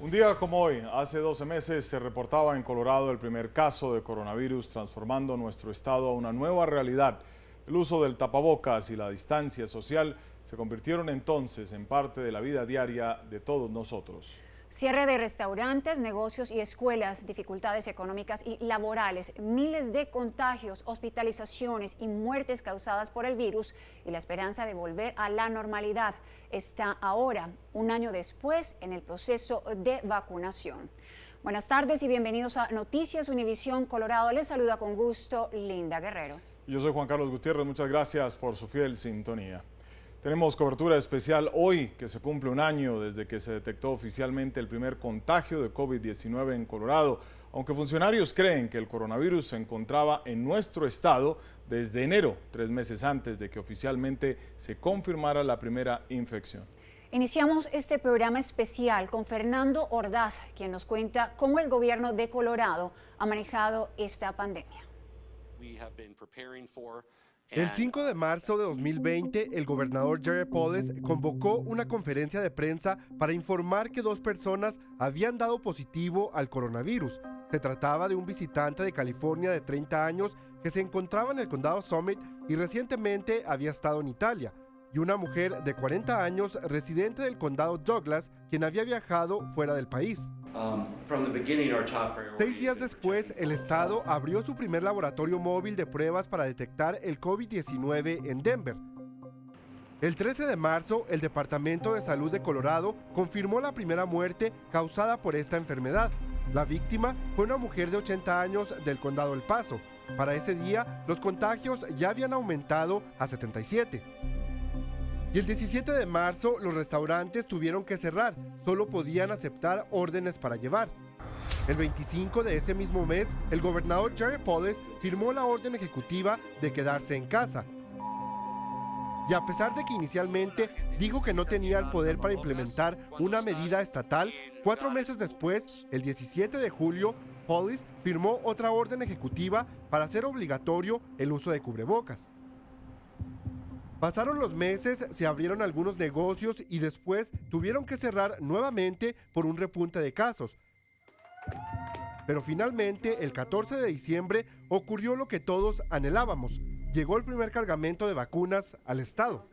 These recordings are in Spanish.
Un día como hoy, hace 12 meses, se reportaba en Colorado el primer caso de coronavirus, transformando nuestro estado a una nueva realidad. El uso del tapabocas y la distancia social se convirtieron entonces en parte de la vida diaria de todos nosotros. Cierre de restaurantes, negocios y escuelas, dificultades económicas y laborales, miles de contagios, hospitalizaciones y muertes causadas por el virus y la esperanza de volver a la normalidad está ahora, un año después, en el proceso de vacunación. Buenas tardes y bienvenidos a Noticias Univisión Colorado. Les saluda con gusto Linda Guerrero. Yo soy Juan Carlos Gutiérrez, muchas gracias por su fiel sintonía. Tenemos cobertura especial hoy, que se cumple un año desde que se detectó oficialmente el primer contagio de COVID-19 en Colorado, aunque funcionarios creen que el coronavirus se encontraba en nuestro estado desde enero, 3 meses antes de que oficialmente se confirmara la primera infección. Iniciamos este programa especial con Fernando Ordaz, quien nos cuenta cómo el gobierno de Colorado ha manejado esta pandemia. El 5 de marzo de 2020, el gobernador Jared Polis convocó una conferencia de prensa para informar que 2 personas habían dado positivo al coronavirus. Se trataba de un visitante de California de 30 años que se encontraba en el condado Summit y recientemente había estado en Italia, y una mujer de 40 años residente del condado Douglas, quien había viajado fuera del país. 6 días después, el estado abrió su primer laboratorio móvil de pruebas para detectar el COVID-19 en Denver. El 13 de marzo, el Departamento de Salud de Colorado confirmó la primera muerte causada por esta enfermedad. La víctima fue una mujer de 80 años del condado El Paso. Para ese día, los contagios ya habían aumentado a 77. Y el 17 de marzo los restaurantes tuvieron que cerrar, solo podían aceptar órdenes para llevar. El 25 de ese mismo mes, el gobernador Jared Polis firmó la orden ejecutiva de quedarse en casa. Y a pesar de que inicialmente dijo que no tenía el poder para implementar una medida estatal, 4 meses después, el 17 de julio, Polis firmó otra orden ejecutiva para hacer obligatorio el uso de cubrebocas. Pasaron los meses, se abrieron algunos negocios y después tuvieron que cerrar nuevamente por un repunte de casos. Pero finalmente, el 14 de diciembre, ocurrió lo que todos anhelábamos. Llegó el primer cargamento de vacunas al estado.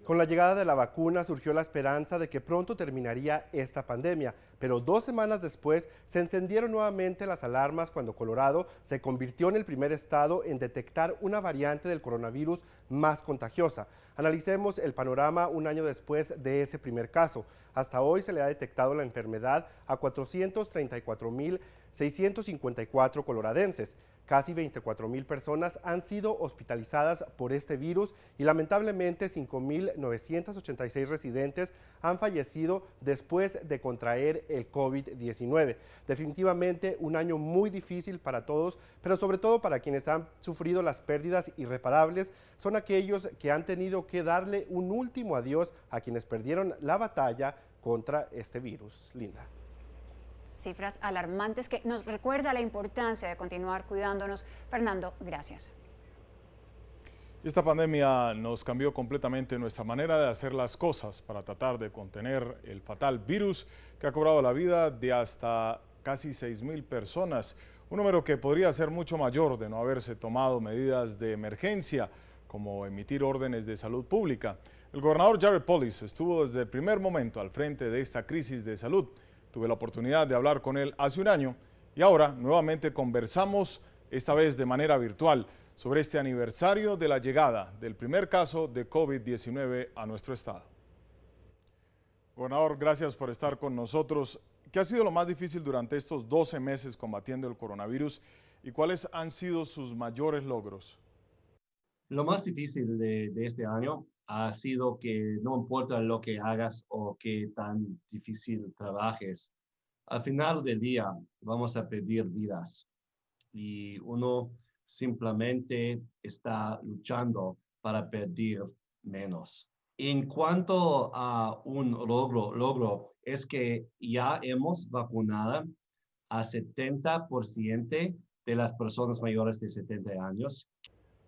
Con la llegada de la vacuna surgió la esperanza de que pronto terminaría esta pandemia, pero 2 semanas después se encendieron nuevamente las alarmas cuando Colorado se convirtió en el primer estado en detectar una variante del coronavirus más contagiosa. Analicemos el panorama un año después de ese primer caso. Hasta hoy se le ha detectado la enfermedad a 434,654 coloradenses. Casi 24,000 personas han sido hospitalizadas por este virus y lamentablemente 5,986 residentes han fallecido después de contraer el COVID-19. Definitivamente un año muy difícil para todos, pero sobre todo para quienes han sufrido las pérdidas irreparables, son aquellos que han tenido que darle un último adiós a quienes perdieron la batalla contra este virus. Linda. Cifras alarmantes que nos recuerda la importancia de continuar cuidándonos. Fernando, gracias. Esta pandemia nos cambió completamente nuestra manera de hacer las cosas para tratar de contener el fatal virus que ha cobrado la vida de hasta casi 6,000 personas, un número que podría ser mucho mayor de no haberse tomado medidas de emergencia, como emitir órdenes de salud pública. El gobernador Jared Polis estuvo desde el primer momento al frente de esta crisis de salud. Tuve la oportunidad de hablar con él hace un año y ahora nuevamente conversamos, esta vez de manera virtual, sobre este aniversario de la llegada del primer caso de COVID-19 a nuestro estado. Gobernador, gracias por estar con nosotros. ¿Qué ha sido lo más difícil durante estos 12 meses combatiendo el coronavirus y cuáles han sido sus mayores logros? Lo más difícil de este año ha sido que no importa lo que hagas o qué tan difícil trabajes, al final del día vamos a perder vidas y uno simplemente está luchando para perder menos. En cuanto a un logro es que ya hemos vacunado a 70% de las personas mayores de 70 años.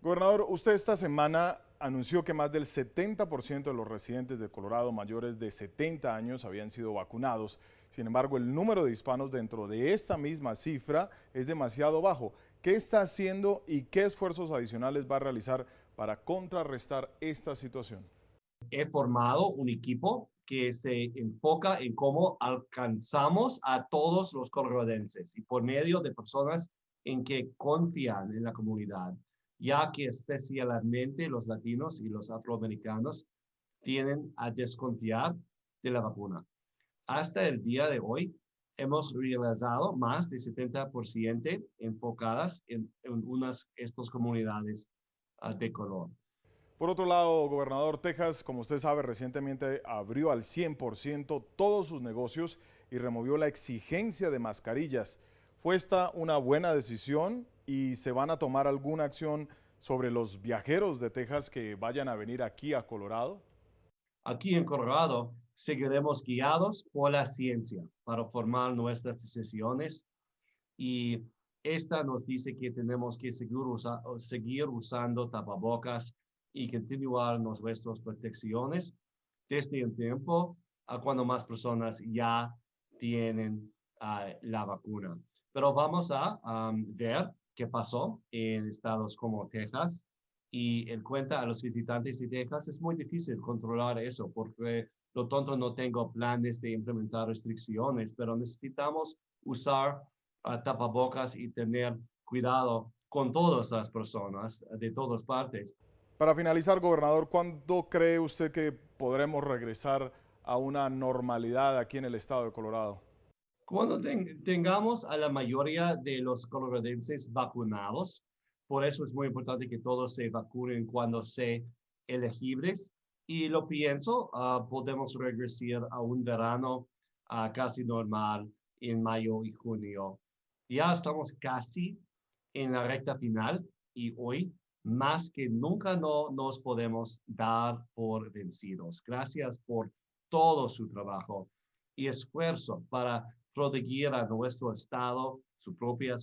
Gobernador, usted esta semana anunció que más del 70% de los residentes de Colorado mayores de 70 años habían sido vacunados. Sin embargo, el número de hispanos dentro de esta misma cifra es demasiado bajo. ¿Qué está haciendo y qué esfuerzos adicionales va a realizar para contrarrestar esta situación? He formado un equipo que se enfoca en cómo alcanzamos a todos los coloradenses y por medio de personas en que confían en la comunidad, ya que especialmente los latinos y los afroamericanos tienden a desconfiar de la vacuna. Hasta el día de hoy, hemos realizado más de 70% enfocadas en estas comunidades de color. Por otro lado, gobernador, Texas, como usted sabe, recientemente abrió al 100% todos sus negocios y removió la exigencia de mascarillas. ¿Fue esta una buena decisión y se van a tomar alguna acción sobre los viajeros de Texas que vayan a venir aquí a Colorado? Aquí en Colorado seguiremos guiados por la ciencia para formar nuestras decisiones y esta nos dice que tenemos que seguir usando tapabocas y continuar nuestras protecciones desde un tiempo a cuando más personas ya tienen la vacuna. Pero vamos a ver qué pasó en estados como Texas y en cuenta a los visitantes de Texas es muy difícil controlar eso porque lo tonto no tengo planes de implementar restricciones, pero necesitamos usar tapabocas y tener cuidado con todas las personas de todas partes. Para finalizar, gobernador, ¿cuándo cree usted que podremos regresar a una normalidad aquí en el estado de Colorado? Cuando tengamos a la mayoría de los coloradenses vacunados, por eso es muy importante que todos se vacunen cuando sean elegibles. Y lo pienso, podemos regresar a un verano casi normal en mayo y junio. Ya estamos casi en la recta final y hoy más que nunca no nos podemos dar por vencidos. Gracias por todo su trabajo y esfuerzo para proteger a nuestro estado, su familia,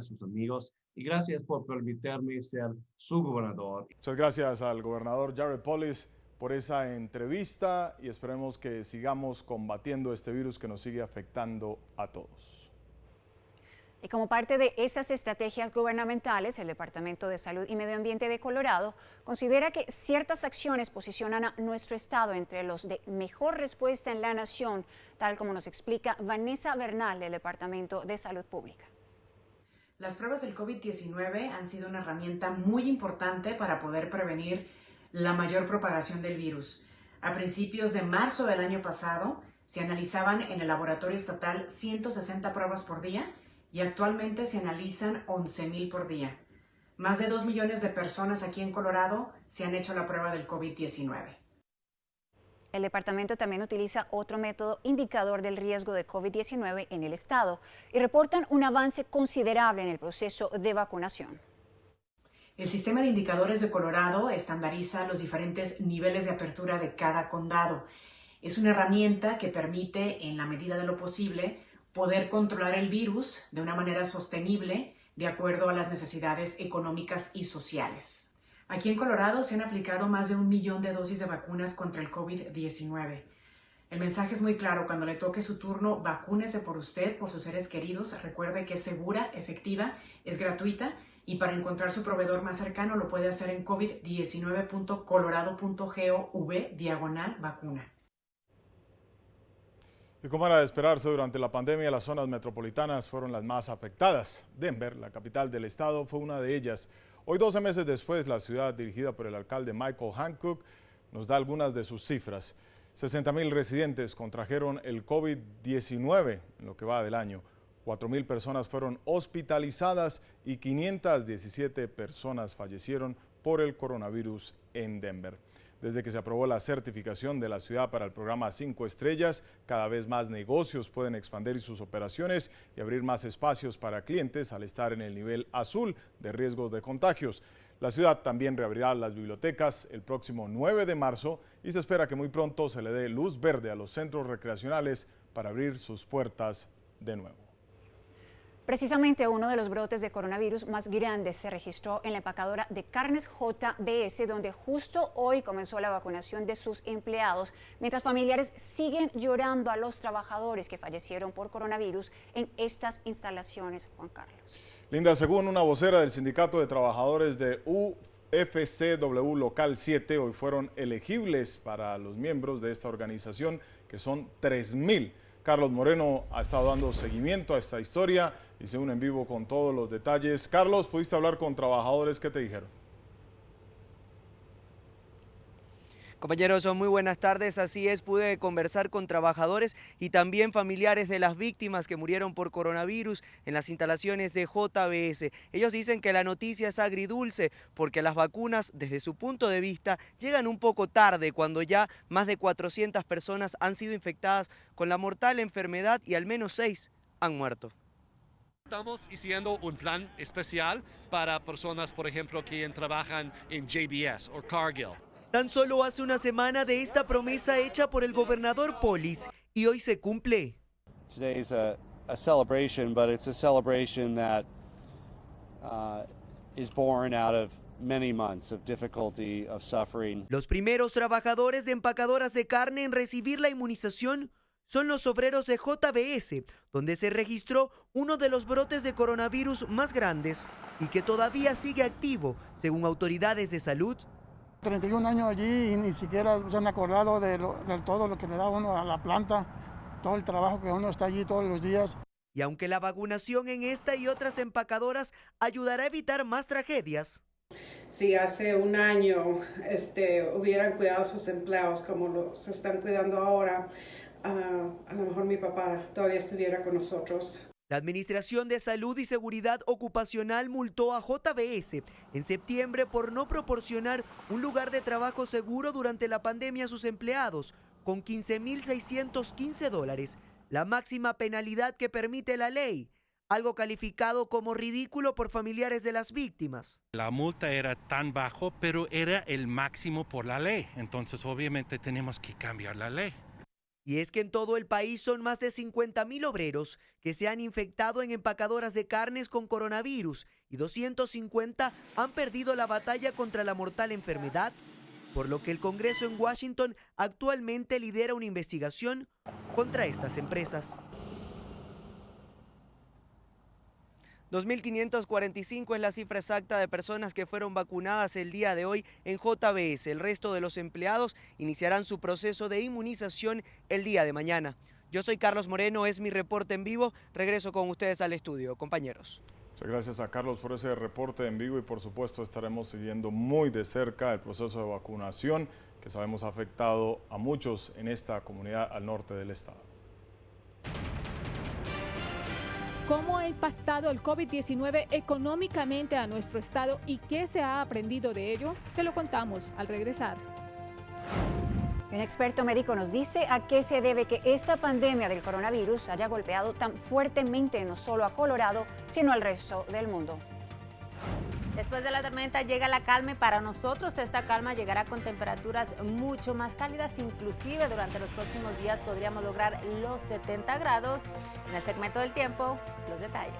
sus amigos. Y gracias por permitirme ser su gobernador. Muchas gracias al gobernador Jared Polis por esa entrevista y esperemos que sigamos combatiendo este virus que nos sigue afectando a todos. Y como parte de esas estrategias gubernamentales, el Departamento de Salud y Medio Ambiente de Colorado considera que ciertas acciones posicionan a nuestro estado entre los de mejor respuesta en la nación, tal como nos explica Vanessa Bernal del Departamento de Salud Pública. Las pruebas del COVID-19 han sido una herramienta muy importante para poder prevenir la mayor propagación del virus. A principios de marzo del año pasado, se analizaban en el laboratorio estatal 160 pruebas por día y actualmente se analizan 11,000 por día. Más de 2 millones de personas aquí en Colorado se han hecho la prueba del COVID-19. El departamento también utiliza otro método indicador del riesgo de COVID-19 en el estado y reportan un avance considerable en el proceso de vacunación. El sistema de indicadores de Colorado estandariza los diferentes niveles de apertura de cada condado. Es una herramienta que permite, en la medida de lo posible, poder controlar el virus de una manera sostenible de acuerdo a las necesidades económicas y sociales. Aquí en Colorado se han aplicado más de 1 millón de dosis de vacunas contra el COVID-19. El mensaje es muy claro: cuando le toque su turno, vacúnese por usted, por sus seres queridos. Recuerde que es segura, efectiva, es gratuita y para encontrar su proveedor más cercano lo puede hacer en covid19.colorado.gov/vacuna. Y como era de esperarse, durante la pandemia las zonas metropolitanas fueron las más afectadas. Denver, la capital del estado, fue una de ellas. Hoy, 12 meses después, la ciudad dirigida por el alcalde Michael Hancock nos da algunas de sus cifras. 60,000 residentes contrajeron el COVID-19 en lo que va del año. 4,000 personas fueron hospitalizadas y 517 personas fallecieron por el coronavirus en Denver. Desde que se aprobó la certificación de la ciudad para el programa 5 estrellas, cada vez más negocios pueden expandir sus operaciones y abrir más espacios para clientes al estar en el nivel azul de riesgos de contagios. La ciudad también reabrirá las bibliotecas el próximo 9 de marzo y se espera que muy pronto se le dé luz verde a los centros recreacionales para abrir sus puertas de nuevo. Precisamente uno de los brotes de coronavirus más grandes se registró en la empacadora de carnes JBS, donde justo hoy comenzó la vacunación de sus empleados, mientras familiares siguen llorando a los trabajadores que fallecieron por coronavirus en estas instalaciones. Juan Carlos. Linda, según una vocera del Sindicato de Trabajadores de UFCW Local 7, hoy fueron elegibles para los miembros de esta organización, que son 3,000. Carlos Moreno ha estado dando seguimiento a esta historia y se une en vivo con todos los detalles. Carlos, ¿pudiste hablar con trabajadores? ¿Qué te dijeron? Compañeros, muy buenas tardes. Así es, pude conversar con trabajadores y también familiares de las víctimas que murieron por coronavirus en las instalaciones de JBS. Ellos dicen que la noticia es agridulce porque las vacunas, desde su punto de vista, llegan un poco tarde, cuando ya más de 400 personas han sido infectadas con la mortal enfermedad y al menos 6 han muerto. Estamos haciendo un plan especial para personas, por ejemplo, que trabajan en JBS o Cargill. Tan solo hace una semana de esta promesa hecha por el gobernador Polis, y hoy se cumple. Today is a celebration, but it's a celebration that is born out of many months of difficulty, of suffering. Los primeros trabajadores de empacadoras de carne en recibir la inmunización son los obreros de JBS, donde se registró uno de los brotes de coronavirus más grandes y que todavía sigue activo, según autoridades de salud. 31 años allí y ni siquiera se han acordado de todo lo que le da uno a la planta, todo el trabajo que uno está allí todos los días. Y aunque la vacunación en esta y otras empacadoras ayudará a evitar más tragedias. Si hace un año hubieran cuidado a sus empleados como se están cuidando ahora, a lo mejor mi papá todavía estuviera con nosotros. La Administración de Salud y Seguridad Ocupacional multó a JBS en septiembre por no proporcionar un lugar de trabajo seguro durante la pandemia a sus empleados, con $15,615, la máxima penalidad que permite la ley, algo calificado como ridículo por familiares de las víctimas. La multa era tan bajo, pero era el máximo por la ley, entonces obviamente tenemos que cambiar la ley. Y es que en todo el país son más de 50,000 obreros que se han infectado en empacadoras de carnes con coronavirus y 250 han perdido la batalla contra la mortal enfermedad, por lo que el Congreso en Washington actualmente lidera una investigación contra estas empresas. 2.545 es la cifra exacta de personas que fueron vacunadas el día de hoy en JBS. El resto de los empleados iniciarán su proceso de inmunización el día de mañana. Yo soy Carlos Moreno, es mi reporte en vivo. Regreso con ustedes al estudio, compañeros. Muchas gracias a Carlos por ese reporte en vivo y por supuesto estaremos siguiendo muy de cerca el proceso de vacunación que sabemos ha afectado a muchos en esta comunidad al norte del estado. ¿Cómo ha impactado el COVID-19 económicamente a nuestro estado y qué se ha aprendido de ello? Se lo contamos al regresar. Un experto médico nos dice a qué se debe que esta pandemia del coronavirus haya golpeado tan fuertemente no solo a Colorado, sino al resto del mundo. Después de la tormenta llega la calma y para nosotros esta calma llegará con temperaturas mucho más cálidas, inclusive durante los próximos días podríamos lograr los 70 grados. En el segmento del tiempo, los detalles.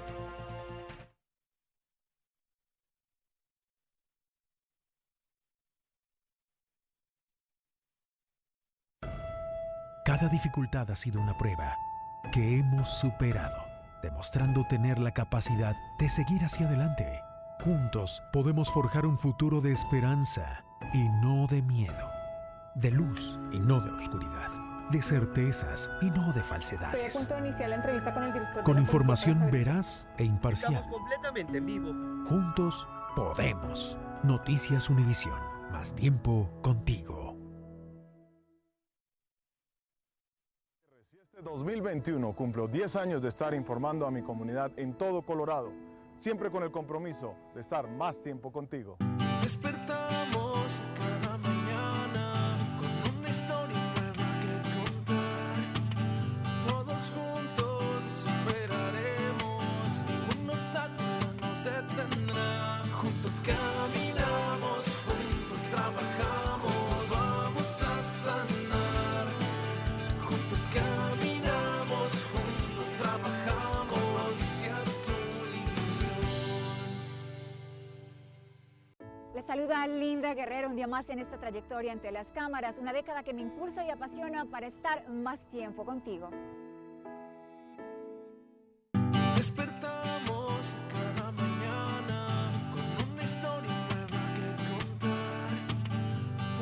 Cada dificultad ha sido una prueba que hemos superado, demostrando tener la capacidad de seguir hacia adelante. Juntos podemos forjar un futuro de esperanza y no de miedo, de luz y no de oscuridad, de certezas y no de falsedades. Estoy a punto de iniciar la entrevista con el director. Con información veraz e imparcial. Estamos completamente en vivo. Juntos podemos. Noticias Univisión. Más tiempo contigo. Este 2021 cumplo 10 años de estar informando a mi comunidad en todo Colorado. Siempre con el compromiso de estar más tiempo contigo. Despertamos cada mañana con una historia nueva que contar. Todos juntos superaremos, ningún obstáculo nos detendrá. Juntos caminamos, juntos trabajamos, vamos a sanar. Juntos caminamos, juntos trabajamos hacia su está Linda Guerrero, un día más en esta trayectoria ante las cámaras, una década que me impulsa y apasiona para estar más tiempo contigo. Despertamos cada mañana con una historia nueva que contar.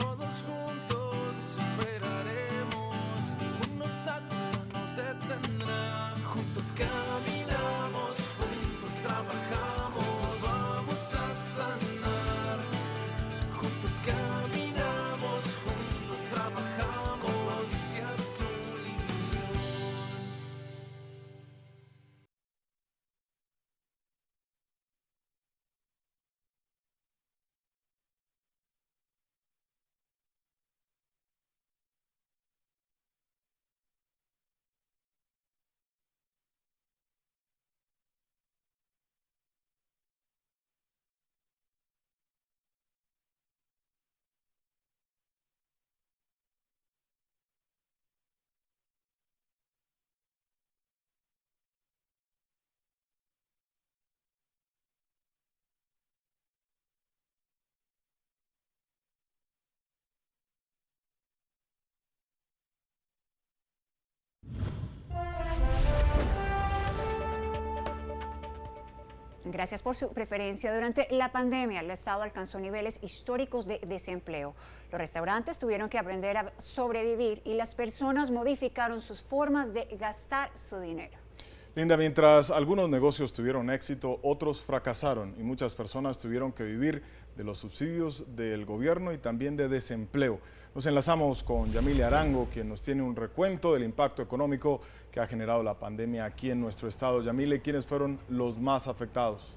Todos juntos superaremos, ningún obstáculo nos detendrá. Juntos caminamos, juntos trabajamos, vamos a sanar. Juntos caminamos, juntos trabajamos hacia su liberación. Gracias por su preferencia. Durante la pandemia, el Estado alcanzó niveles históricos de desempleo. Los restaurantes tuvieron que aprender a sobrevivir y las personas modificaron sus formas de gastar su dinero. Linda, mientras algunos negocios tuvieron éxito, otros fracasaron y muchas personas tuvieron que vivir de los subsidios del gobierno y también de desempleo. Nos enlazamos con Yamile Arango, quien nos tiene un recuento del impacto económico que ha generado la pandemia aquí en nuestro estado. Yamile, ¿quiénes fueron los más afectados?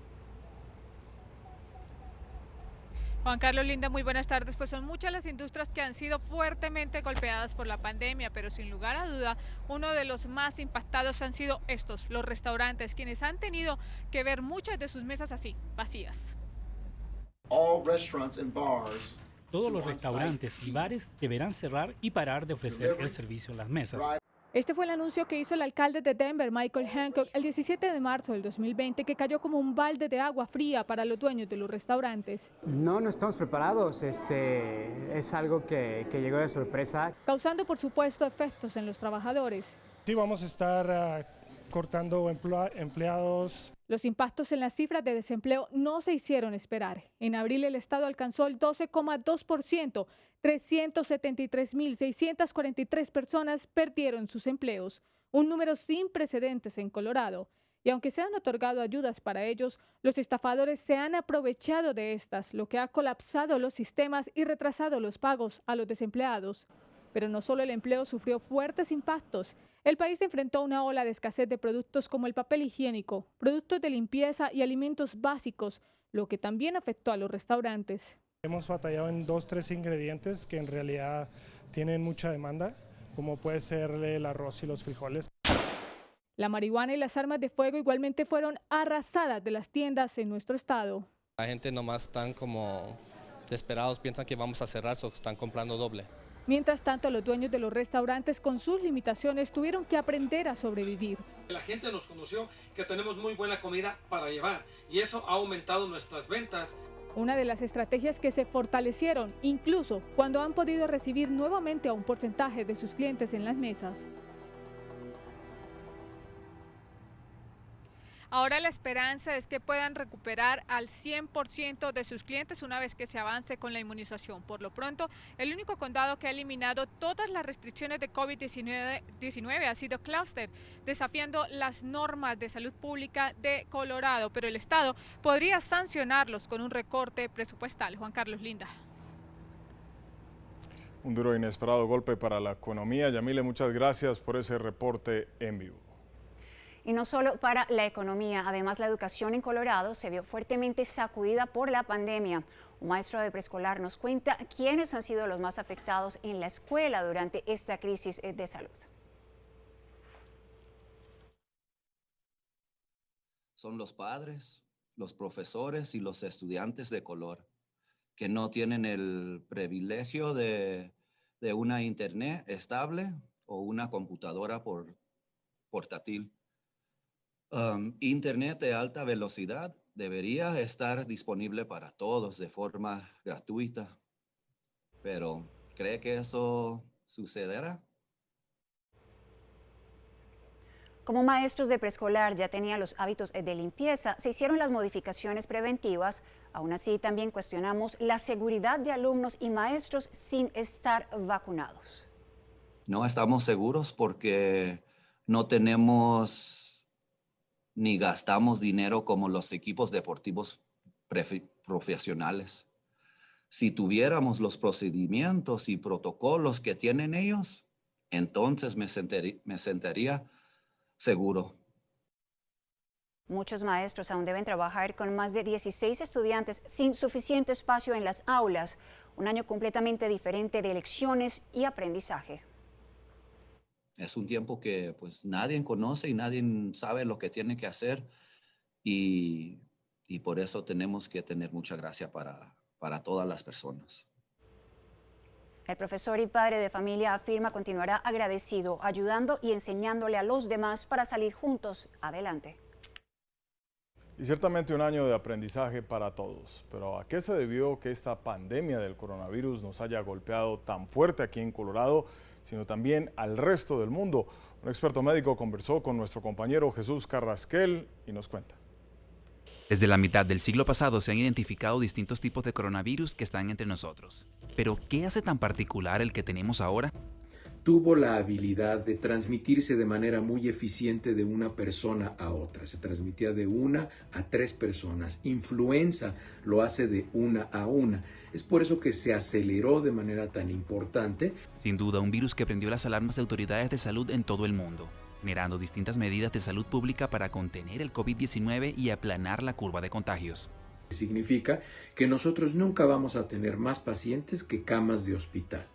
Juan Carlos, Linda, muy buenas tardes. Pues son muchas las industrias que han sido fuertemente golpeadas por la pandemia, pero sin lugar a duda, uno de los más impactados han sido estos, los restaurantes, quienes han tenido que ver muchas de sus mesas así, vacías. Todos los restaurantes y bares deberán cerrar y parar de ofrecer el servicio en las mesas. Este fue el anuncio que hizo el alcalde de Denver, Michael Hancock, el 17 de marzo del 2020, que cayó como un balde de agua fría para los dueños de los restaurantes. No estamos preparados, es algo que llegó de sorpresa. Causando, por supuesto, efectos en los trabajadores. Sí, vamos a estar cortando empleados. Los impactos en las cifras de desempleo no se hicieron esperar. En abril el Estado alcanzó el 12,2%. 373.643 personas perdieron sus empleos, un número sin precedentes en Colorado. Y aunque se han otorgado ayudas para ellos, los estafadores se han aprovechado de estas, lo que ha colapsado los sistemas y retrasado los pagos a los desempleados. Pero no solo el empleo sufrió fuertes impactos. El país enfrentó una ola de escasez de productos como el papel higiénico, productos de limpieza y alimentos básicos, lo que también afectó a los restaurantes. Hemos batallado en 2-3 ingredientes que en realidad tienen mucha demanda, como puede ser el arroz y los frijoles. La marihuana y las armas de fuego igualmente fueron arrasadas de las tiendas en nuestro estado. La gente nomás están como desesperados, piensan que vamos a cerrar, o están comprando doble. Mientras tanto, los dueños de los restaurantes con sus limitaciones tuvieron que aprender a sobrevivir. La gente nos conoció que tenemos muy buena comida para llevar y eso ha aumentado nuestras ventas. Una de las estrategias que se fortalecieron, incluso cuando han podido recibir nuevamente a un porcentaje de sus clientes en las mesas. Ahora la esperanza es que puedan recuperar al 100% de sus clientes una vez que se avance con la inmunización. Por lo pronto, el único condado que ha eliminado todas las restricciones de COVID-19 ha sido Clauster, desafiando las normas de salud pública de Colorado, pero el estado podría sancionarlos con un recorte presupuestal. Juan Carlos, Linda. Un duro e inesperado golpe para la economía. Yamile, muchas gracias por ese reporte en vivo. Y no solo para la economía, además la educación en Colorado se vio fuertemente sacudida por la pandemia. Un maestro de preescolar nos cuenta quiénes han sido los más afectados en la escuela durante esta crisis de salud. Son los padres, los profesores y los estudiantes de color que no tienen el privilegio de una internet estable o una computadora portátil. Internet de alta velocidad debería estar disponible para todos de forma gratuita. Pero, ¿cree que eso sucederá? Como maestros de preescolar ya tenían los hábitos de limpieza, se hicieron las modificaciones preventivas. Aún así, también cuestionamos la seguridad de alumnos y maestros sin estar vacunados. No estamos seguros porque no tenemos ni gastamos dinero como los equipos deportivos profesionales. Si tuviéramos los procedimientos y protocolos que tienen ellos, entonces me sentiría seguro. Muchos maestros aún deben trabajar con más de 16 estudiantes sin suficiente espacio en las aulas. Un año completamente diferente de lecciones y aprendizaje. Es un tiempo que pues nadie conoce y nadie sabe lo que tiene que hacer y por eso tenemos que tener mucha gracia para todas las personas. El profesor y padre de familia afirma continuará agradecido, ayudando y enseñándole a los demás para salir juntos adelante. Y ciertamente un año de aprendizaje para todos. Pero ¿a qué se debió que esta pandemia del coronavirus nos haya golpeado tan fuerte aquí en Colorado, sino también al resto del mundo? Un experto médico conversó con nuestro compañero Jesús Carrasquel y nos cuenta. Desde la mitad del siglo pasado se han identificado distintos tipos de coronavirus que están entre nosotros. Pero, ¿qué hace tan particular el que tenemos ahora? Tuvo la habilidad de transmitirse de manera muy eficiente de una persona a otra. Se transmitía de 1 a 3 personas. Influenza lo hace de 1 a 1. Es por eso que se aceleró de manera tan importante. Sin duda, un virus que prendió las alarmas de autoridades de salud en todo el mundo, generando distintas medidas de salud pública para contener el COVID-19 y aplanar la curva de contagios. Significa que nosotros nunca vamos a tener más pacientes que camas de hospital.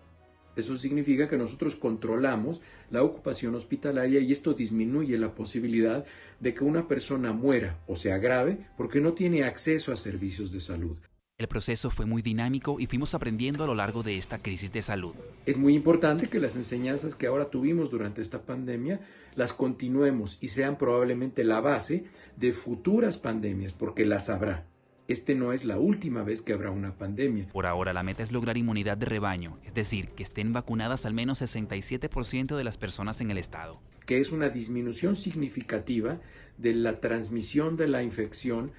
Eso significa que nosotros controlamos la ocupación hospitalaria y esto disminuye la posibilidad de que una persona muera o se agrave porque no tiene acceso a servicios de salud. El proceso fue muy dinámico y fuimos aprendiendo a lo largo de esta crisis de salud. Es muy importante que las enseñanzas que ahora tuvimos durante esta pandemia las continuemos y sean probablemente la base de futuras pandemias, porque las habrá. Este no es la última vez que habrá una pandemia. Por ahora la meta es lograr inmunidad de rebaño, es decir, que estén vacunadas al menos 67% de las personas en el estado. Que es una disminución significativa de la transmisión de la infección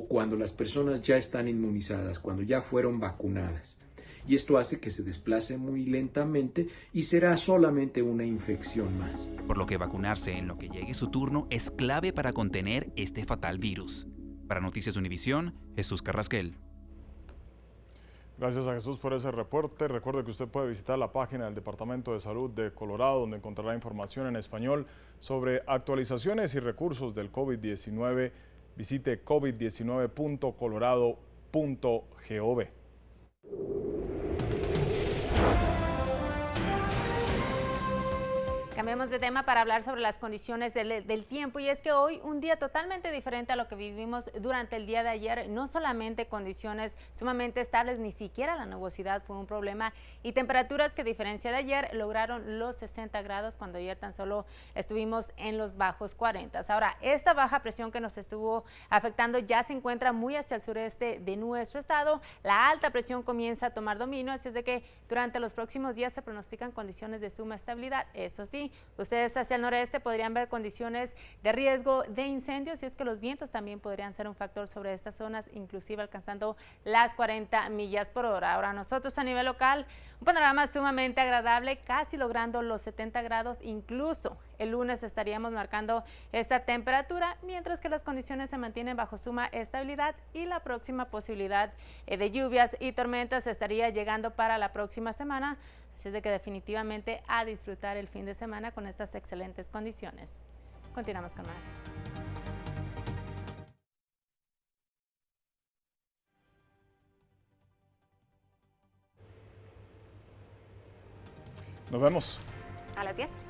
cuando las personas ya están inmunizadas, cuando ya fueron vacunadas. Y esto hace que se desplace muy lentamente y será solamente una infección más. Por lo que vacunarse en lo que llegue su turno es clave para contener este fatal virus. Para Noticias Univisión, Jesús Carrasquel. Gracias a Jesús por ese reporte. Recuerde que usted puede visitar la página del Departamento de Salud de Colorado, donde encontrará información en español sobre actualizaciones y recursos del COVID-19. Visite covid19.colorado.gov. Cambiamos de tema para hablar sobre las condiciones del tiempo, y es que hoy un día totalmente diferente a lo que vivimos durante el día de ayer. No solamente condiciones sumamente estables, ni siquiera la nubosidad fue un problema, y temperaturas que a diferencia de ayer lograron los 60 grados cuando ayer tan solo estuvimos en los bajos 40. Ahora, esta baja presión que nos estuvo afectando ya se encuentra muy hacia el sureste de nuestro estado. La alta presión comienza a tomar dominio, así es de que durante los próximos días se pronostican condiciones de suma estabilidad. Eso sí, ustedes hacia el noreste podrían ver condiciones de riesgo de incendios, y es que los vientos también podrían ser un factor sobre estas zonas, inclusive alcanzando las 40 millas por hora. Ahora, nosotros a nivel local, un panorama sumamente agradable, casi logrando los 70 grados, incluso el lunes estaríamos marcando esta temperatura, mientras que las condiciones se mantienen bajo suma estabilidad y la próxima posibilidad de lluvias y tormentas estaría llegando para la próxima semana. Así es de que definitivamente a disfrutar el fin de semana con estas excelentes condiciones. Continuamos con más. Nos vemos A las 10.